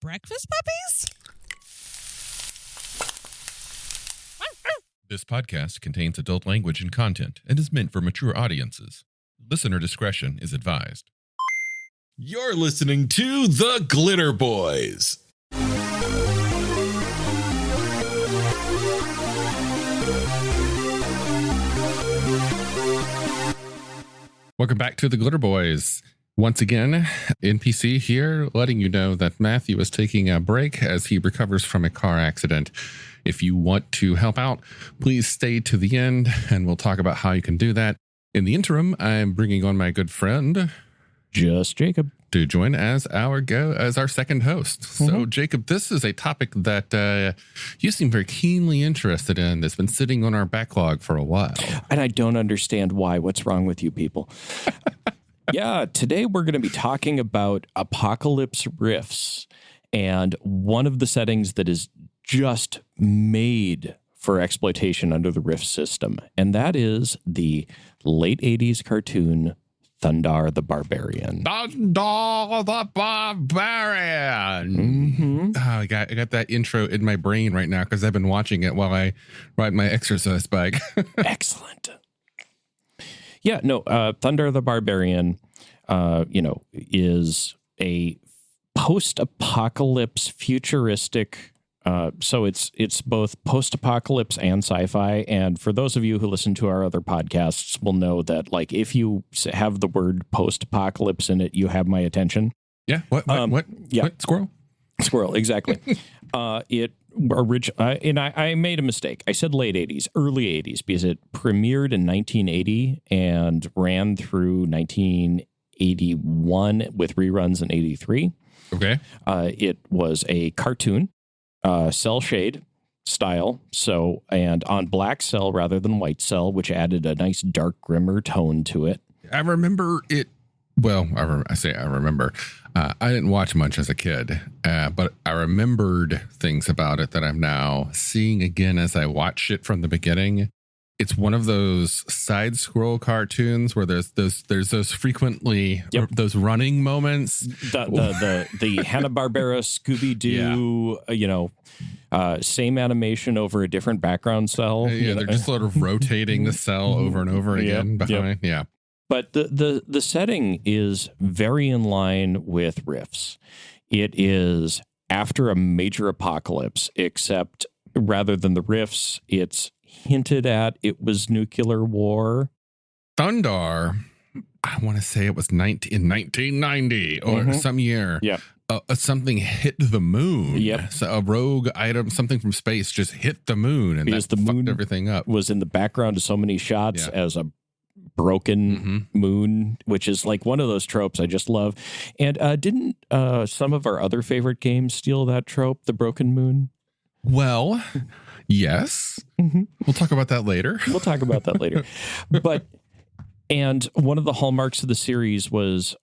breakfast puppies? This podcast contains adult language and content and is meant for mature audiences. Listener discretion is advised. You're listening to the Glitterbois. Welcome back to the Glitterbois. Once again, NPC here, letting you know that Matthew is taking a break as he recovers from a car accident. If you want to help out, please stay to the end, and we'll talk about how you can do that. In the interim, I'm bringing on my good friend, Just Jacob, to join as our second host. So, Jacob, this is a topic that you seem very keenly interested in. That's been sitting on our backlog for a while, and I don't understand why. What's wrong with you people? Yeah, today we're going to be talking about apocalypse rifts, and one of the settings that is just made for exploitation under the rift system, and that is the late 80s cartoon Thundarr the Barbarian. Thundarr the Barbarian. Oh, I got that intro in my brain right now because I've been watching it while I ride my exercise bike. Excellent. Yeah, no, Thundarr the Barbarian, is a post-apocalypse futuristic. So it's both post-apocalypse and sci-fi. And for those of you who listen to our other podcasts will know that, like, if you have the word post-apocalypse in it, you have my attention. Yeah. What? Yeah. What? Squirrel, exactly. I made a mistake. I said late 80s, early 80s, because it premiered in 1980 and ran through 1981 with reruns in 83. Okay. It was a cartoon, cell shade style, and on black cell rather than white cell, which added a nice dark, grimmer tone to it. I remember it. Well, I remember. I didn't watch much as a kid, but I remembered things about it that I'm now seeing again as I watch it from the beginning. It's one of those side scroll cartoons where there's those frequently those running moments. The Hanna-Barbera Scooby-Doo, same animation over a different background cell. Yeah, they're just sort of rotating the cell over and over again behind. Yeah. But the setting is very in line with Rifts. It is after a major apocalypse, except rather than the Rifts, it's hinted at it was nuclear war. Thundarr, I want to say it was in 1990 or some year. Yeah. Something hit the moon. Yep. So a rogue item, something from space, just hit the moon, and because that the fucked moon was up. Was in the background of so many shots as a broken moon, which is like one of those tropes I just love. And didn't some of our other favorite games steal that trope, the broken moon? Well, yes. We'll talk about that later. And one of the hallmarks of the series was,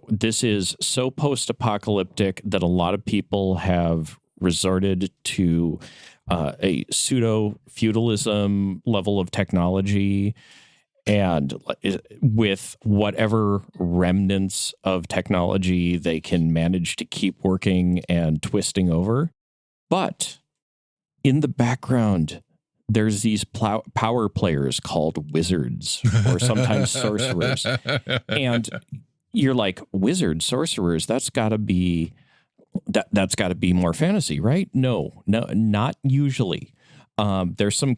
this is so post-apocalyptic that a lot of people have resorted to a pseudo-feudalism level of technology, and with whatever remnants of technology they can manage to keep working and twisting over. But in the background, there's these power players called wizards, or sometimes sorcerers. And you're like, wizards, sorcerers, that's got to be more fantasy, right? No, not usually. There's some,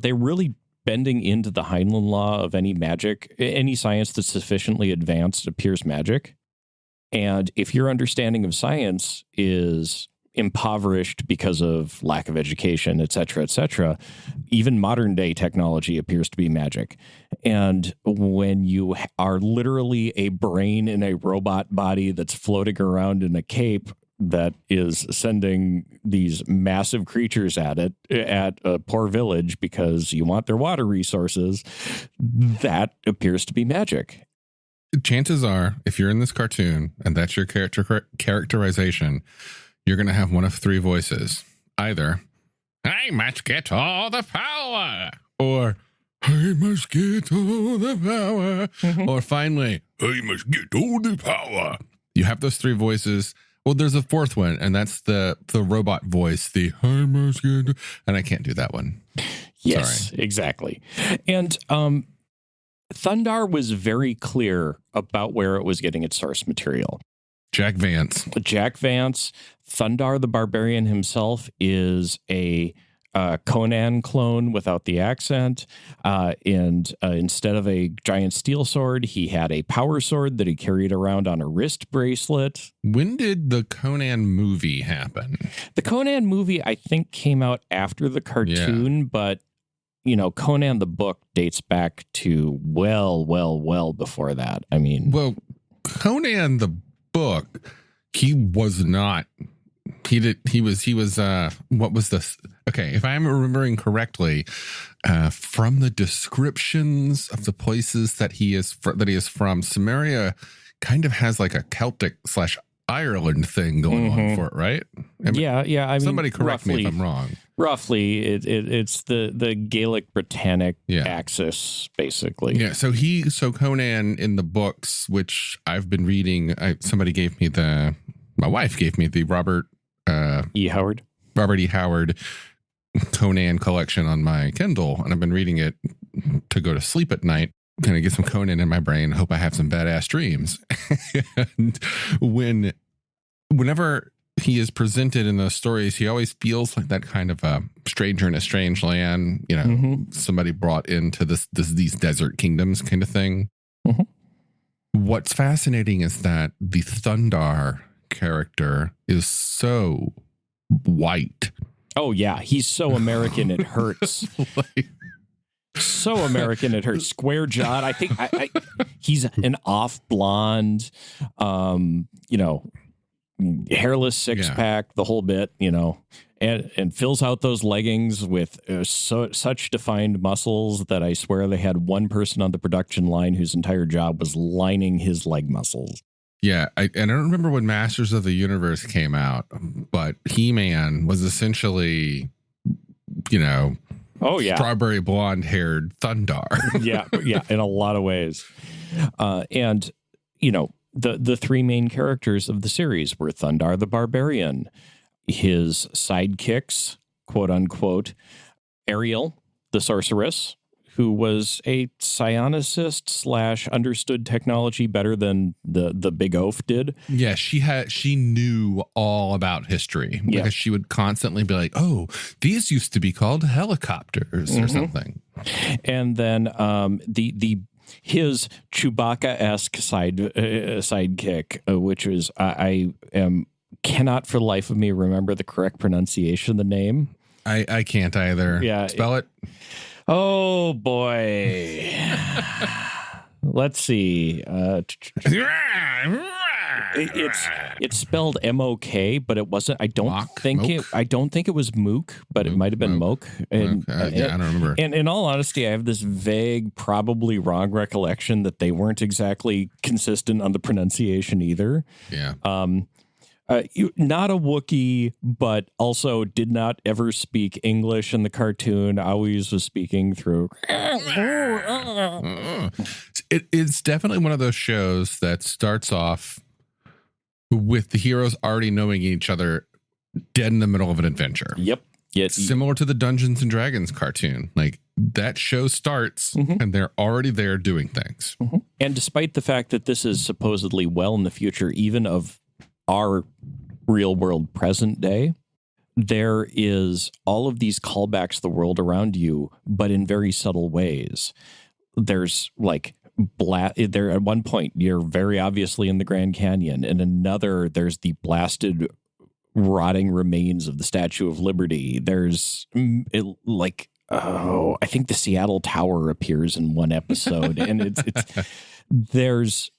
they're really bending into the Heinlein law of any magic. Any science that's sufficiently advanced appears magic. And if your understanding of science is impoverished because of lack of education, et cetera, even modern day technology appears to be magic. And when you are literally a brain in a robot body that's floating around in a cape that is sending these massive creatures at a poor village because you want their water resources, that appears to be magic. Chances are, if you're in this cartoon and that's your characterization, you're going to have one of three voices. Either, I must get all the power, or I must get all the power, or finally, I must get all the power. You have those three voices. Well, there's a fourth one, and that's the robot voice, and I can't do that one. Yes, sorry. Exactly. And Thundarr was very clear about where it was getting its source material. Jack Vance. Thundarr the Barbarian himself is a Conan clone without the accent. And instead of a giant steel sword, he had a power sword that he carried around on a wrist bracelet. When did the Conan movie happen? The Conan movie, I think, came out after the cartoon, but, you know, Conan the book dates back to well before that. I mean... Well, Conan the book, he was not... He was what was this? Okay, if I'm remembering correctly, from the descriptions of the places that he is from, Samaria kind of has like a Celtic / Ireland thing going on for it, right? I mean, yeah. I mean, somebody correct me if I'm wrong. Roughly, it's the Gaelic Britannic axis, basically. Yeah. So Conan in the books, which I've been reading, my wife gave me the Robert E. Howard Conan collection on my Kindle, and I've been reading it to go to sleep at night, kind of get some Conan in my brain, hope I have some badass dreams. And whenever he is presented in those stories, he always feels like that kind of a stranger in a strange land, you know, somebody brought into these desert kingdoms kind of thing. What's fascinating is that the Thundarr character is so white. Oh yeah, he's so American it hurts. So American it hurts. Square jawed. I think he's an off blonde, you know, hairless six pack, the whole bit, you know, and fills out those leggings with such defined muscles that I swear they had one person on the production line whose entire job was lining his leg muscles. Yeah, I don't remember when Masters of the Universe came out, but He-Man was essentially, you know, strawberry blonde-haired Thundarr. yeah, in a lot of ways. And, you know, the three main characters of the series were Thundarr the Barbarian, his sidekicks, quote unquote, Ariel, the sorceress, who was a psionicist / understood technology better than the big oaf did. Yeah, she knew all about history because she would constantly be like, "Oh, these used to be called helicopters or something." And then his Chewbacca-esque sidekick, which was I cannot for the life of me remember the correct pronunciation of the name. I can't either. Yeah, spell it. Oh boy. Let's see. It's spelled M-O-K, but it wasn't. I don't think it was Mook, but it might have been Moke. And, I don't remember. And in all honesty, I have this vague, probably wrong recollection that they weren't exactly consistent on the pronunciation either. Yeah. Not a Wookiee, but also did not ever speak English in the cartoon. Always was speaking through. It's definitely one of those shows that starts off with the heroes already knowing each other dead in the middle of an adventure. Yep. Yes. Similar to the Dungeons and Dragons cartoon. Like that show starts and they're already there doing things. And despite the fact that this is supposedly well in the future, even of our real world present day, there is all of these callbacks to the world around you, but in very subtle ways. There's like there at one point you're very obviously in the Grand Canyon, and another there's the blasted rotting remains of the Statue of Liberty. There's I think the Seattle Tower appears in one episode, and it's there's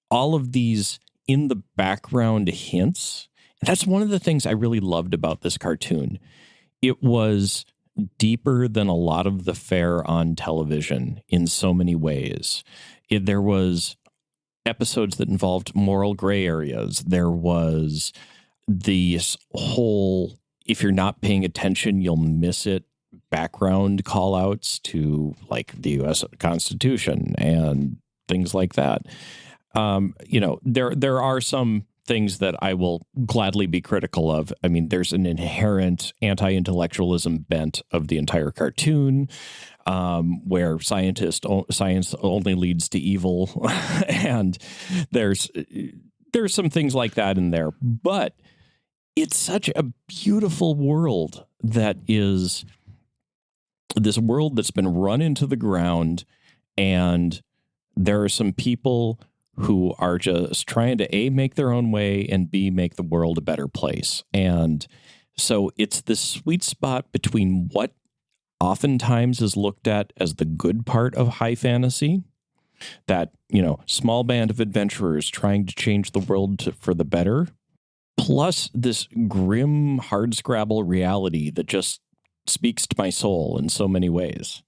all of these in the background hints. That's one of the things I really loved about this cartoon. It was deeper than a lot of the fare on television in so many ways. There was episodes that involved moral gray areas. There was this whole, if you're not paying attention, you'll miss it, background call outs to like the U.S. Constitution and things like that. There are some things that I will gladly be critical of. I mean, there's an inherent anti-intellectualism bent of the entire cartoon, where science only leads to evil, and there's some things like that in there. But it's such a beautiful world that is this world that's been run into the ground, and there are some people who are just trying to A, make their own way, and B, make the world a better place. And so it's this sweet spot between what oftentimes is looked at as the good part of high fantasy, that, small band of adventurers trying to change the world for the better, plus this grim hardscrabble reality that just speaks to my soul in so many ways.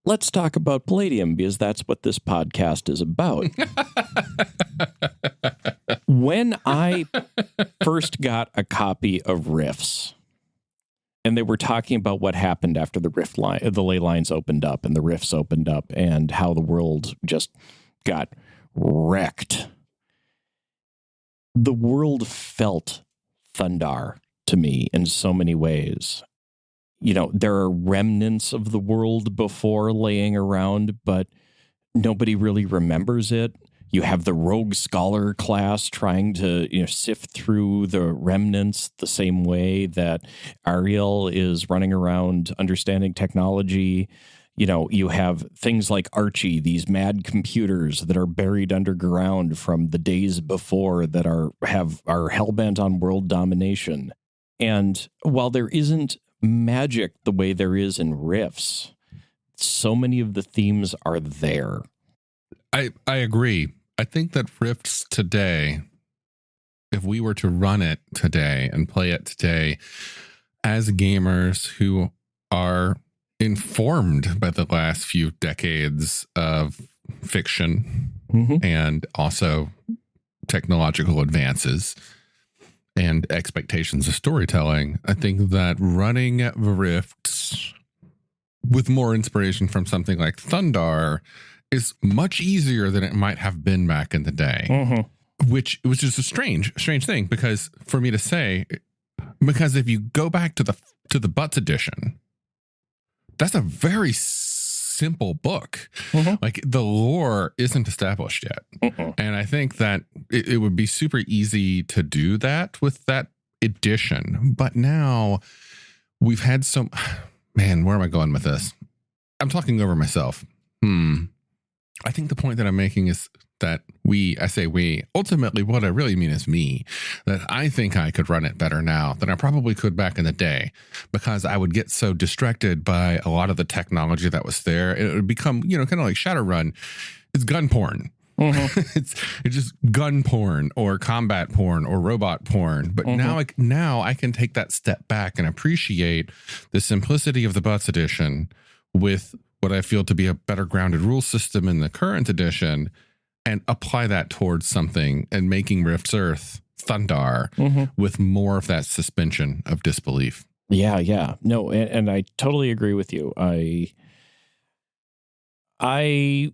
Let's talk about Palladium, because that's what this podcast is about. When I first got a copy of Rifts, and they were talking about what happened after the ley lines opened up and the rifts opened up, and how the world just got wrecked, the world felt Thundarr to me in so many ways. There are remnants of the world before laying around, but nobody really remembers it. You have the rogue scholar class trying to, sift through the remnants the same way that Ariel is running around understanding technology. You have things like Archie, these mad computers that are buried underground from the days before that are hellbent on world domination. And while there isn't magic the way there is in Rifts, so many of the themes are there. I agree. I think that Rifts today, if we were to run it today and play it today as gamers who are informed by the last few decades of fiction and also technological advances and expectations of storytelling, I think that running Rifts with more inspiration from something like Thundarr is much easier than it might have been back in the day, which is a strange thing, because for me to say, because if you go back to the Butts edition, that's a very simple book. Like, the lore isn't established yet. And I think that it would be super easy to do that with that edition. But now we've had some, man, where am I going with this? I'm talking over myself. I think the point that I'm making is that I say we, ultimately what I really mean is me, that I think I could run it better now than I probably could back in the day, because I would get so distracted by a lot of the technology that was there. It would become, kind of like Shadowrun. It's gun porn. It's just gun porn or combat porn or robot porn. But now I can take that step back and appreciate the simplicity of the Butts edition with what I feel to be a better grounded rule system in the current edition, and apply that towards something and making Rift's Earth Thundarr with more of that suspension of disbelief. Yeah. No, and I totally agree with you. I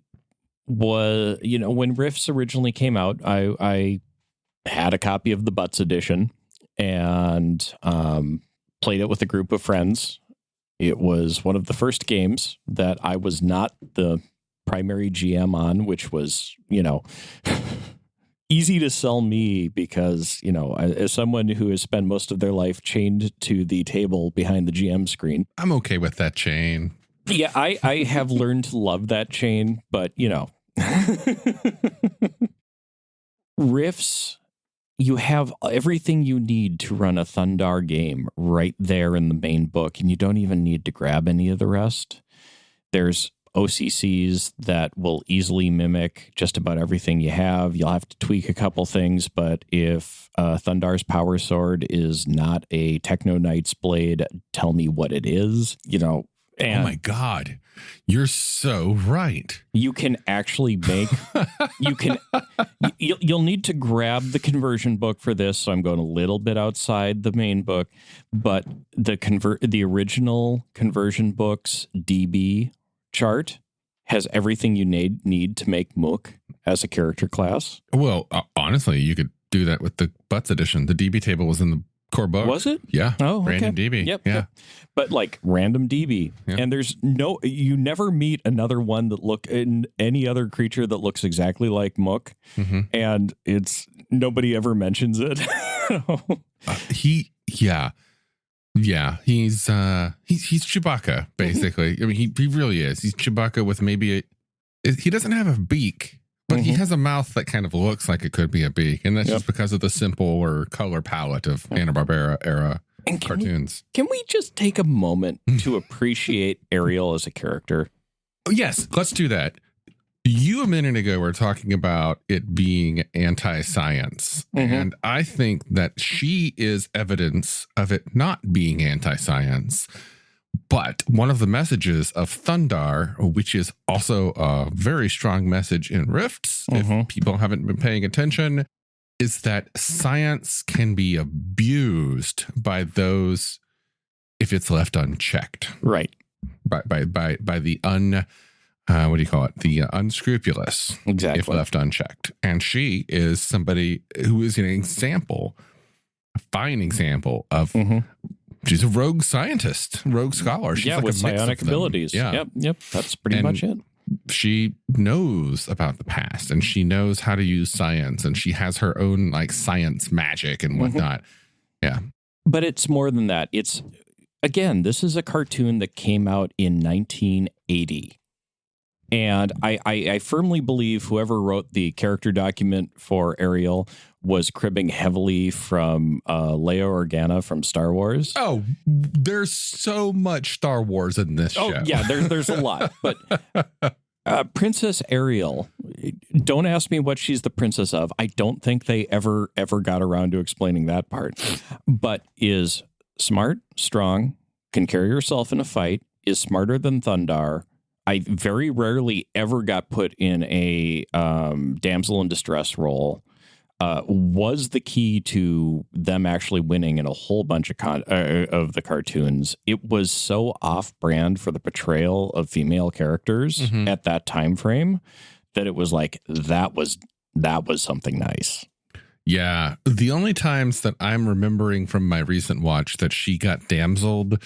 was, when Rifts originally came out, I had a copy of the Butts edition and played it with a group of friends. It was one of the first games that I was not the primary GM on, which was, easy to sell me because, as someone who has spent most of their life chained to the table behind the GM screen. I'm okay with that chain. Yeah, I have learned to love that chain, but, Rifts, you have everything you need to run a Thundarr game right there in the main book, and you don't even need to grab any of the rest. There's OCCs that will easily mimic just about everything you have. You'll have to tweak a couple things, but if Thundarr's power sword is not a Techno Knight's blade, tell me what it is, And oh my God, you're so right. You can actually make, you'll need to grab the conversion book for this. So I'm going a little bit outside the main book, but the original conversion book's DB chart has everything you need to make Mook as a character class. Well, honestly, you could do that with the Butts edition. The DB table was in the core book. Was it? Yeah. Oh, okay. Random DB. Yep. Yeah. Yep. But like random DB. Yeah. And you never meet another one that in any other creature that looks exactly like Mook. Mm-hmm. And nobody ever mentions it. He's Chewbacca, basically. I mean, he really is. He's Chewbacca with maybe he doesn't have a beak, but he has a mouth that kind of looks like it could be a beak. And that's just because of the simple or color palette of Hanna-Barbera era cartoons. Can we just take a moment to appreciate Ariel as a character? Oh, yes, let's do that. You a minute ago were talking about it being anti-science, and I think that she is evidence of it not being anti-science. But one of the messages of Thundarr, which is also a very strong message in Rifts, if people haven't been paying attention, is that science can be abused by those if it's left unchecked. Right. By the what do you call it? The unscrupulous. Exactly. If left unchecked. And she is somebody who is an example, a fine example of, she's a rogue scientist, rogue scholar. She's like with a mix psionic of them. abilities. Yeah. Yep. That's pretty much it. She knows about the past and she knows how to use science and she has her own like science magic and whatnot. Yeah. But it's more than that. Again, this is a cartoon that came out in 1980. And I firmly believe whoever wrote the character document for Ariel was cribbing heavily from Leia Organa from Star Wars. Oh, there's so much Star Wars in this show. Oh, yeah, there's a lot. But Princess Ariel, don't ask me what she's the princess of. I don't think they ever got around to explaining that part. But is smart, strong, can carry herself in a fight, is smarter than Thundarr. I very rarely ever got put in a damsel in distress role. Was the key to them actually winning in a whole bunch of the cartoons. It was so off-brand for the portrayal of female characters at that time frame that it was like that was something nice. Yeah, the only times that I'm remembering from my recent watch that she got damseled.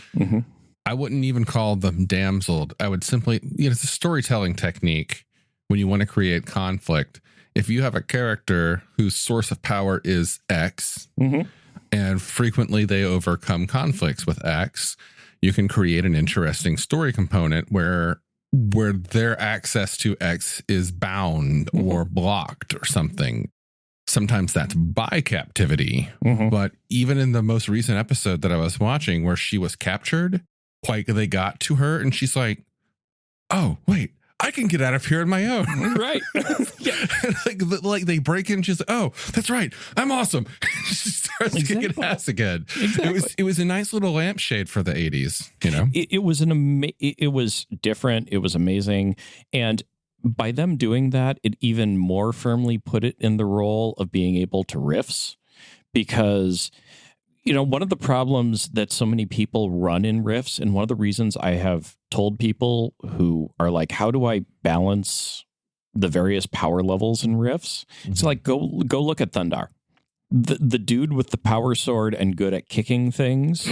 I wouldn't even call them damseled. I would simply, it's a storytelling technique when you want to create conflict. If you have a character whose source of power is X, and frequently they overcome conflicts with X, you can create an interesting story component where their access to X is bound or blocked or something. Sometimes that's by captivity. But even in the most recent episode that I was watching where she was captured, like they got to her and she's like, oh, wait, I can get out of here on my own. Right. Yeah. like they break in. She's like, oh, that's right. I'm awesome. She starts kicking ass again. Exactly. It was a nice little lampshade for the 80s, It was it was different. It was amazing. And by them doing that, it even more firmly put it in the role of being able to riffs because one of the problems that so many people run in Rifts, and one of the reasons I have told people who are like, how do I balance the various power levels in Rifts? It's like, go look at Thundarr. The dude with the power sword and good at kicking things.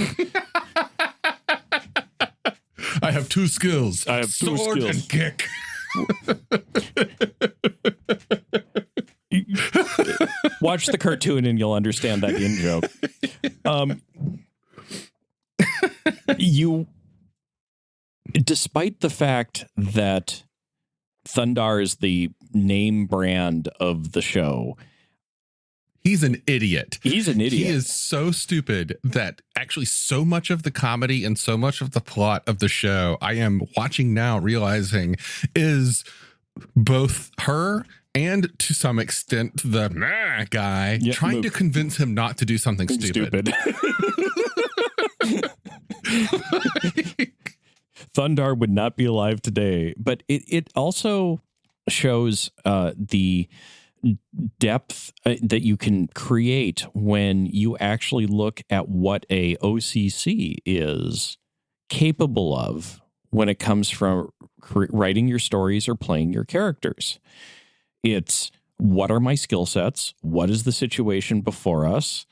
I have two skills. I have two sword skills. And kick. Watch the cartoon and you'll understand that in joke. Despite the fact that Thundarr is the name brand of the show, he's an idiot. He's an idiot. He is so stupid that actually so much of the comedy and so much of the plot of the show I am watching now realizing is both her and to some extent the guy trying to convince him not to do something stupid. Thundarr would not be alive today, but it also shows the depth that you can create when you actually look at what a OCC is capable of when it comes from writing your stories or playing your characters. It's what are my skill sets? What is the situation before us?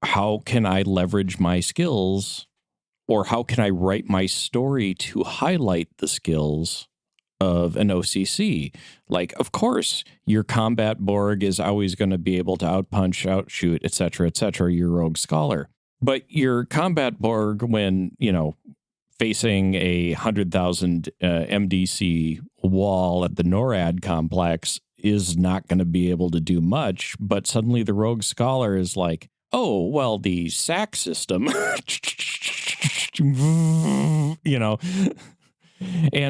How can I leverage my skills, or how can I write my story to highlight the skills of an OCC? Like, of course, your combat Borg is always going to be able to outpunch, outshoot, etc., your rogue scholar. But your combat Borg, when, facing a 100,000 MDC wall at the NORAD complex, is not going to be able to do much. But suddenly the rogue scholar is like, oh, well, the SAC system, and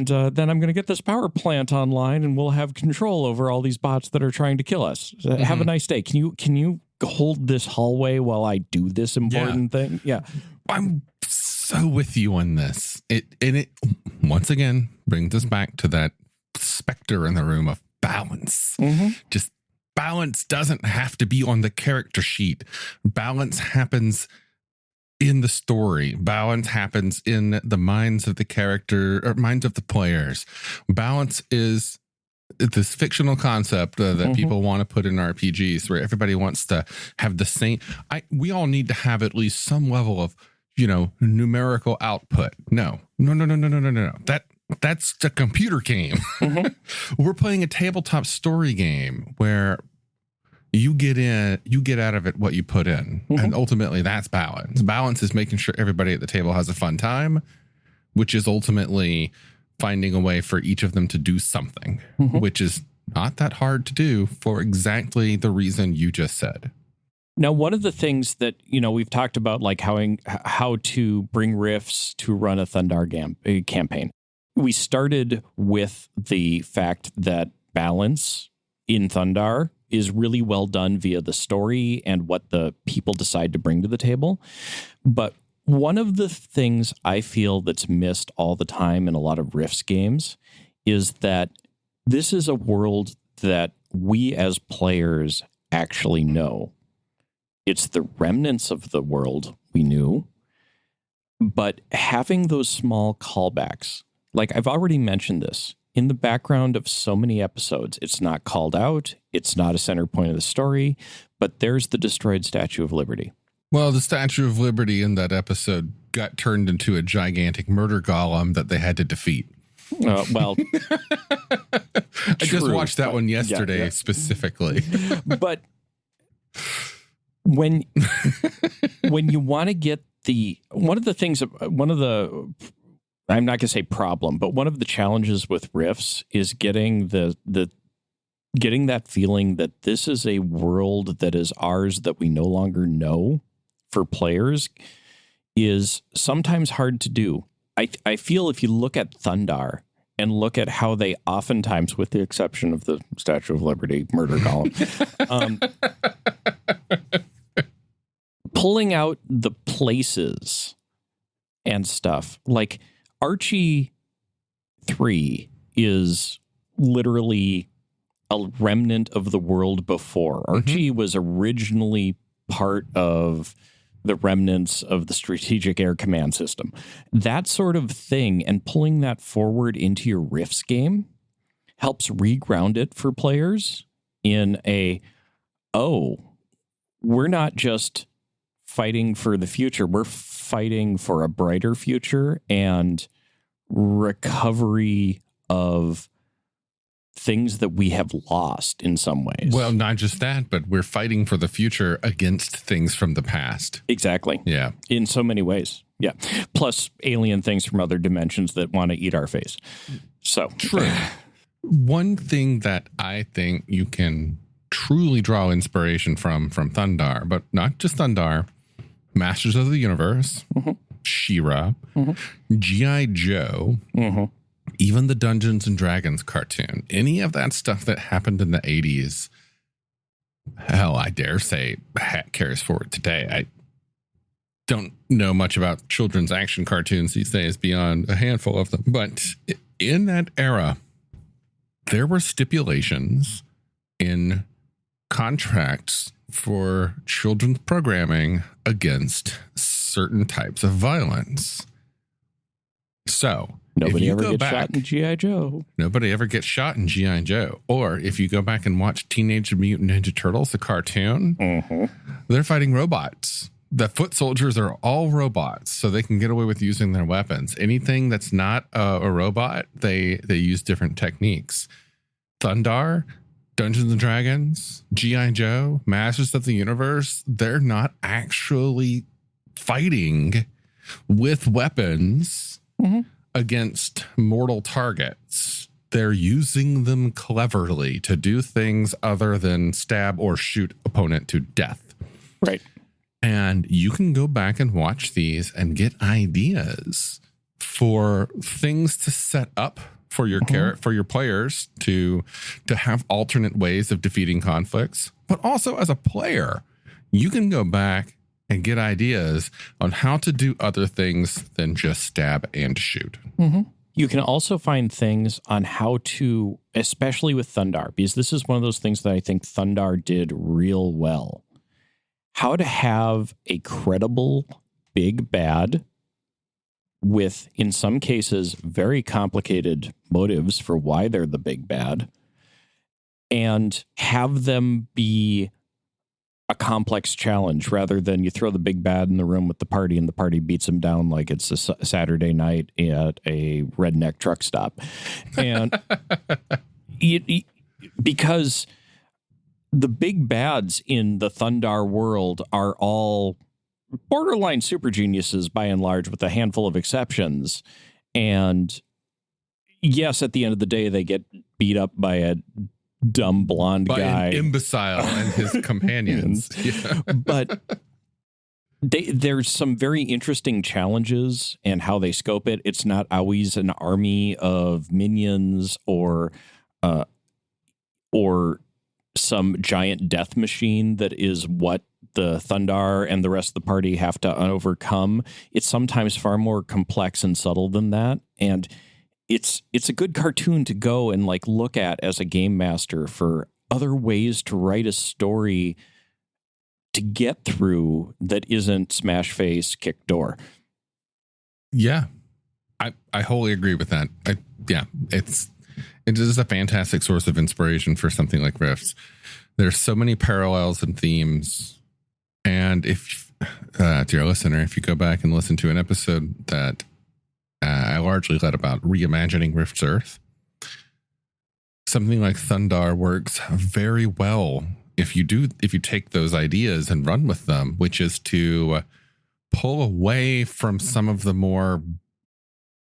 then I'm going to get this power plant online, and we'll have control over all these bots that are trying to kill us. Have a nice day. Can you hold this hallway while I do this important thing? Yeah, I'm so with you on this. It once again brings us back to that specter in the room of balance. Just balance doesn't have to be on the character sheet. Balance happens in the story. Balance happens in the minds of the character, or minds of the players. Balance is this fictional concept that people want to put in RPGs, where everybody wants to have the same. We all need to have at least some level of, numerical output. No. That's a computer game. We're playing a tabletop story game where you get out of it what you put in. And ultimately that's balance. Balance is making sure everybody at the table has a fun time, which is ultimately finding a way for each of them to do something, which is not that hard to do for exactly the reason you just said. Now, one of the things that, we've talked about, like how to bring riffs to run a Thundarr campaign. We started with the fact that balance in Thundarr is really well done via the story and what the people decide to bring to the table. But one of the things I feel that's missed all the time in a lot of Rifts games is that this is a world that we as players actually know. It's the remnants of the world we knew, but having those small callbacks, like I've already mentioned this, in the background of so many episodes, it's not called out, it's not a center point of the story, but there's the destroyed Statue of Liberty. Well, the Statue of Liberty in that episode got turned into a gigantic murder golem that they had to defeat. Well, I just watched that one yesterday specifically. But when you want to get one of the I'm not going to say problem, but one of the challenges with Rifts is getting getting that feeling that this is a world that is ours that we no longer know for players is sometimes hard to do. I feel if you look at Thundarr and look at how they oftentimes, with the exception of the Statue of Liberty murder column, pulling out the places and stuff, like Archie 3 is literally a remnant of the world before. Archie was originally part of the remnants of the Strategic Air Command System. That sort of thing, and pulling that forward into your Rifts game helps reground it for players in we're not just fighting for the future, we're fighting for a brighter future and recovery of things that we have lost in some ways. Well, not just that, but we're fighting for the future against things from the past. Exactly. Yeah. In so many ways. Yeah. Plus alien things from other dimensions that want to eat our face. So true. One thing that I think you can truly draw inspiration from Thundarr, but not just Thundarr, Masters of the Universe, She-Ra, G.I. Joe, even the Dungeons and Dragons cartoon, any of that stuff that happened in the 80s, hell, I dare say carries forward today. I don't know much about children's action cartoons these days beyond a handful of them, but in that era, there were stipulations in contracts for children's programming against certain types of violence. So Nobody ever gets shot in G.I. Joe. Nobody ever gets shot in G.I. Joe. Or if you go back and watch Teenage Mutant Ninja Turtles, the cartoon, they're fighting robots. The foot soldiers are all robots, so they can get away with using their weapons. Anything that's not a robot, they use different techniques. Thundarr, Dungeons and Dragons, G.I. Joe, Masters of the Universe, they're not actually fighting with weapons against mortal targets. They're using them cleverly to do things other than stab or shoot opponent to death. Right. And you can go back and watch these and get ideas for things to set up for your for your players to have alternate ways of defeating conflicts. But also as a player, you can go back and get ideas on how to do other things than just stab and shoot. You can also find things on how to, especially with Thundarr, because this is one of those things that I think Thundarr did real well. How to have a credible big bad with, in some cases, very complicated motives for why they're the big bad, and have them be a complex challenge rather than you throw the big bad in the room with the party and the party beats him down like it's a Saturday night at a redneck truck stop. And because the big bads in the Thundarr world are all borderline super geniuses by and large, with a handful of exceptions. And yes, at the end of the day, they get beat up by a dumb blonde guy, an imbecile and his companions. But there's some very interesting challenges and how they scope it. It's not always an army of minions or some giant death machine that is what the Thundarr and the rest of the party have to overcome. It's sometimes far more complex and subtle than that. And it's a good cartoon to go and like look at as a game master for other ways to write a story to get through that isn't smash face, kick door. Yeah, I wholly agree with that. It is a fantastic source of inspiration for something like Rifts. There's so many parallels and themes. And if, dear listener, if you go back and listen to an episode that I largely led about reimagining Rift's Earth, something like Thundarr works very well if you take those ideas and run with them, which is to pull away from some of the more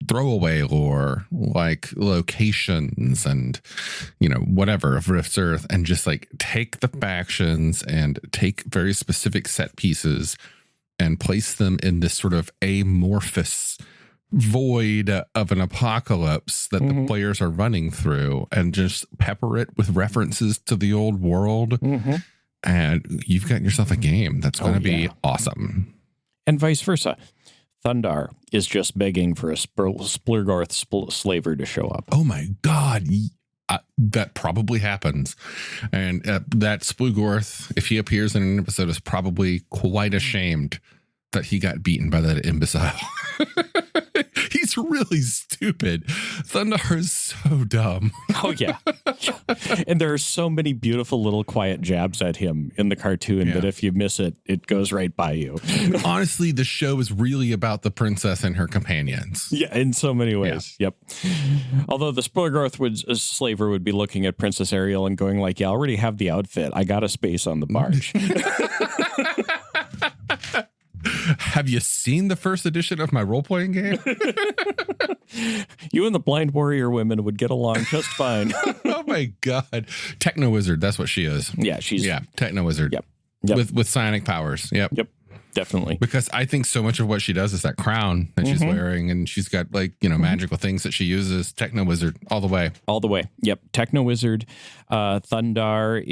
throwaway lore, like locations and, whatever of Rift's Earth, and just like take the factions and take very specific set pieces and place them in this sort of amorphous void of an apocalypse that the players are running through, and just pepper it with references to the old world. And you've got yourself a game that's going to be awesome. And vice versa. Thundarr is just begging for a Splurgorth slaver to show up. Oh my God. That probably happens. And that Splurgorth, if he appears in an episode, is probably quite ashamed that he got beaten by that imbecile. He's really stupid. Thundarr is so dumb. Oh, yeah. And there are so many beautiful little quiet jabs at him in the cartoon that if you miss it, it goes right by you. Honestly, the show is really about the princess and her companions. Yeah, in so many ways. Yep. Although the Splurgorth slaver would be looking at Princess Ariel and going like, yeah, I already have the outfit. I got a space on the barge. Have you seen the first edition of my role-playing game? You and the blind warrior women would get along just fine. Oh my God. Techno wizard. That's what she is. Yeah, she's techno wizard. Yep. With psionic powers. Yep. Definitely. Because I think so much of what she does is that crown that she's wearing, and she's got magical things that she uses. Techno wizard all the way. All the way. Yep. Techno wizard. Thundarr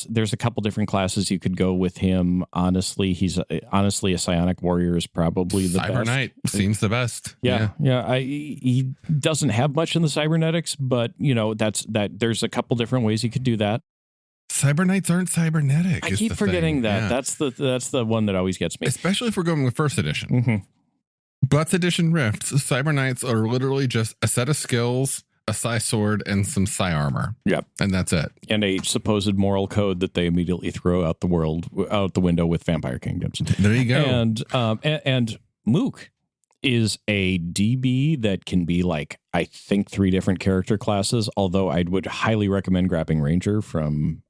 there's a couple different classes you could go with him. Honestly, a psionic warrior is probably the best. Cyber Knight seems the best. Yeah. He doesn't have much in the cybernetics, but there's a couple different ways you could do that. Cyber Knights aren't cybernetic. I keep forgetting that. Yeah. That's the one that always gets me. Especially if we're going with first edition. Butts Edition Rifts, Cyber Knights are literally just a set of skills, a psi sword, and some psi armor. Yep. And that's it. And a supposed moral code that they immediately throw out the window with Vampire Kingdoms. There you go. And Mook is a DB that can be like, I think, 3 different character classes, although I would highly recommend grabbing Ranger from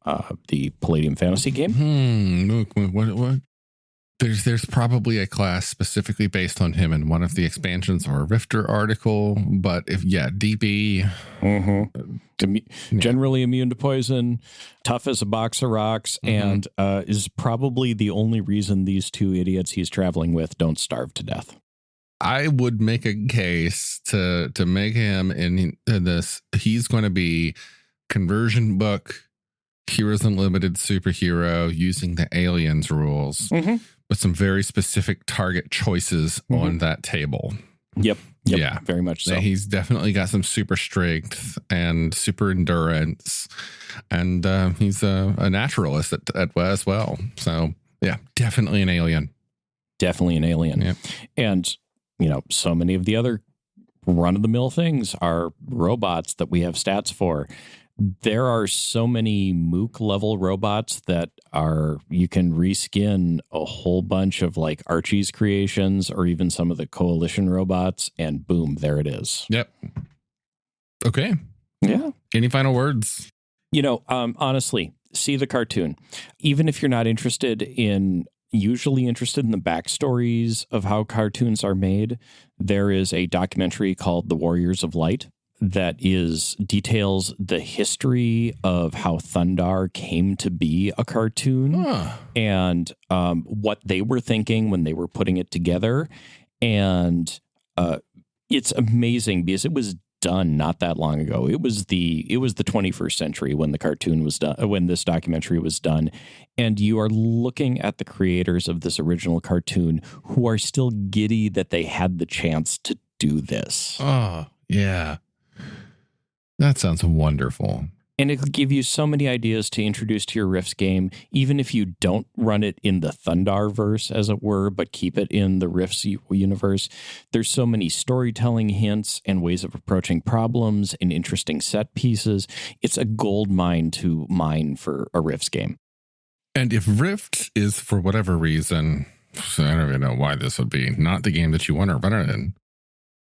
the Palladium fantasy game. Mook, what? There's probably a class specifically based on him in one of the expansions or a Rifter article, but DB. Generally immune to poison, tough as a box of rocks, and is probably the only reason these 2 idiots he's traveling with don't starve to death. I would make a case to make him in this. He's going to be conversion book, Heroes Unlimited superhero using the aliens rules. With some very specific target choices on that table. Yep. Yeah. Very much so. He's definitely got some super strength and super endurance. And he's a naturalist as well. So, yeah, definitely an alien. Definitely an alien. Yep. And, so many of the other run-of-the-mill things are robots that we have stats for. There are so many Mook level robots that you can reskin a whole bunch of like Archie's creations or even some of the Coalition robots, and boom, there it is. Yep. Okay. Yeah. Any final words? Honestly, see the cartoon. Even if you're not usually interested in the backstories of how cartoons are made, there is a documentary called The Warriors of Light that details the history of how Thundarr came to be a cartoon and what they were thinking when they were putting it together. And it's amazing because it was done not that long ago. It was the 21st century when the cartoon was done, when this documentary was done. And you are looking at the creators of this original cartoon who are still giddy that they had the chance to do this. Oh, yeah. That sounds wonderful. And it'll give you so many ideas to introduce to your Rifts game, even if you don't run it in the Thundarr verse, as it were, but keep it in the Rifts universe. There's so many storytelling hints and ways of approaching problems and interesting set pieces. It's a gold mine to mine for a Rifts game. And if Rift is, for whatever reason, I don't even know why this would be, not the game that you want to run it in,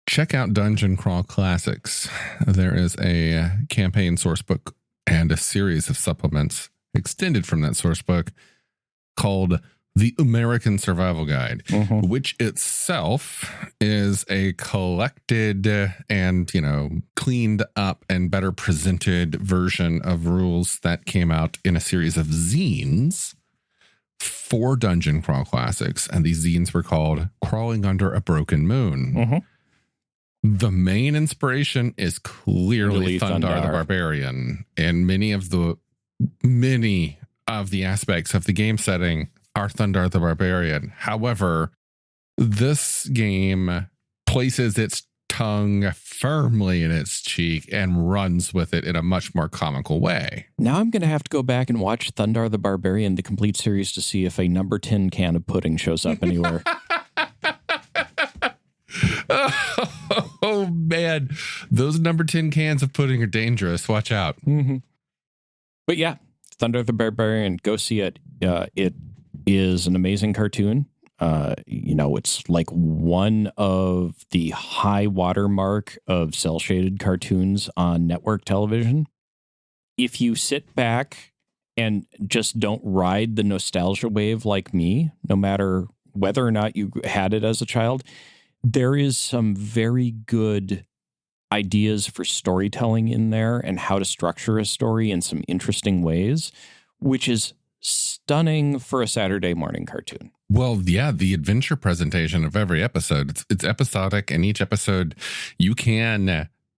check out Dungeon Crawl Classics. There is a campaign sourcebook and a series of supplements extended from that sourcebook called The American Survival Guide, which itself is a collected and, cleaned up and better presented version of rules that came out in a series of zines for Dungeon Crawl Classics. And these zines were called Crawling Under a Broken Moon. The main inspiration is clearly Thundarr the Barbarian, and many of the aspects of the game setting are Thundarr the Barbarian. However, this game places its tongue firmly in its cheek and runs with it in a much more comical way. Now I'm going to have to go back and watch Thundarr the Barbarian, the complete series, to see if a number 10 can of pudding shows up anywhere. Oh, man. Those number 10 cans of pudding are dangerous. Watch out. But yeah, Thundarr the Barbarian, go see it. It is an amazing cartoon. It's like one of the high watermark of cel-shaded cartoons on network television. If you sit back and just don't ride the nostalgia wave like me, no matter whether or not you had it as a child, there is some very good ideas for storytelling in there and how to structure a story in some interesting ways, which is stunning for a Saturday morning cartoon. Well, yeah, the adventure presentation of every episode, it's episodic, and each episode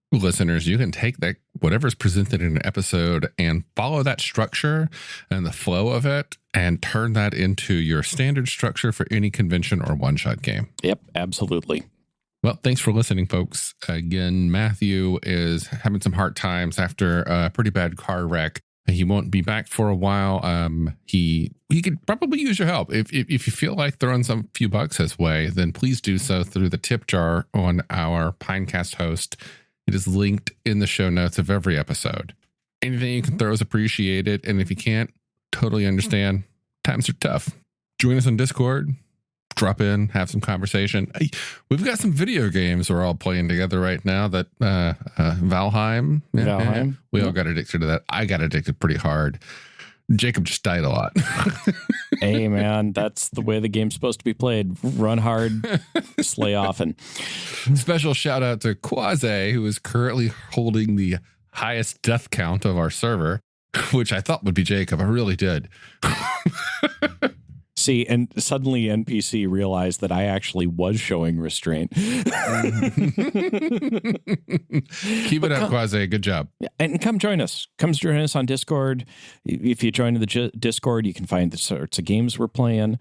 listeners, you can take that, whatever's presented in an episode, and follow that structure and the flow of it and turn that into your standard structure for any convention or one-shot game. Yep, absolutely. Well, thanks for listening, folks. Again, Matthew is having some hard times after a pretty bad car wreck. He won't be back for a while. He could probably use your help. If you feel like throwing some few bucks his way, then please do so through the tip jar on our Pinecast host. It is linked in the show notes of every episode. Anything you can throw is appreciated. And if you can't, totally understand. Times are tough. Join us on Discord. Drop in, have some conversation. Hey, we've got some video games we're all playing together right now. That Valheim. Valheim. We all got addicted to that. I got addicted pretty hard. Jacob just died a lot. Hey, man, that's the way the game's supposed to be played. Run hard, slay often. Special shout out to Quasi, who is currently holding the highest death count of our server, which I thought would be Jacob. I really did. See, and suddenly NPC realized that I actually was showing restraint. Keep it up, Quasi. Good job. And come join us. Come join us on Discord. If you join the Discord, you can find the sorts of games we're playing.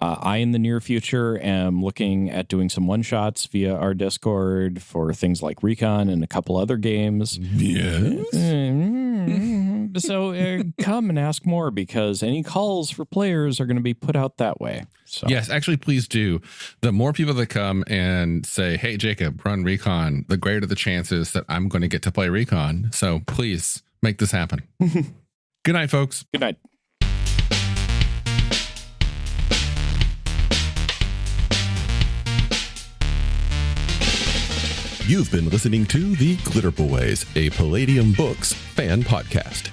I, in the near future, am looking at doing some one-shots via our Discord for things like Recon and a couple other games. Yes. So come and ask more, because any calls for players are going to be put out that way. So. Yes, actually, please do. The more people that come and say, hey, Jacob, run Recon, the greater the chances that I'm going to get to play Recon. So please make this happen. Good night, folks. Good night. You've been listening to The Glitterbois, a Palladium Books fan podcast.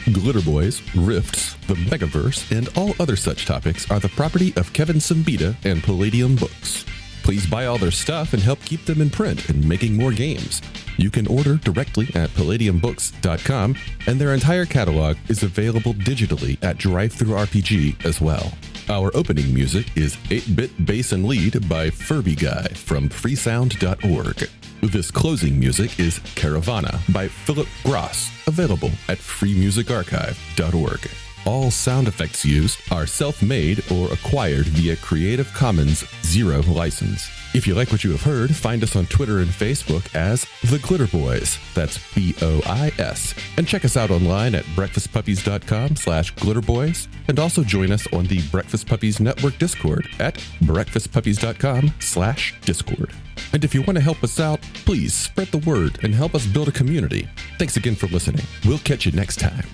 Glitterbois, Rifts, the Megaverse, and all other such topics are the property of Kevin Siembieda and Palladium Books. Please buy all their stuff and help keep them in print and making more games. You can order directly at palladiumbooks.com, and their entire catalog is available digitally at Drive-Thru RPG as well. Our opening music is 8-Bit Bass and Lead by Furby Guy from freesound.org. This closing music is Caravana by Philip Gross, available at freemusicarchive.org. All sound effects used are self-made or acquired via Creative Commons Zero license. If you like what you have heard, find us on Twitter and Facebook as The Glitterbois. That's BOIS. And check us out online at breakfastpuppies.com/glitterboys. And also join us on the Breakfast Puppies Network Discord at breakfastpuppies.com/Discord. And if you want to help us out, please spread the word and help us build a community. Thanks again for listening. We'll catch you next time.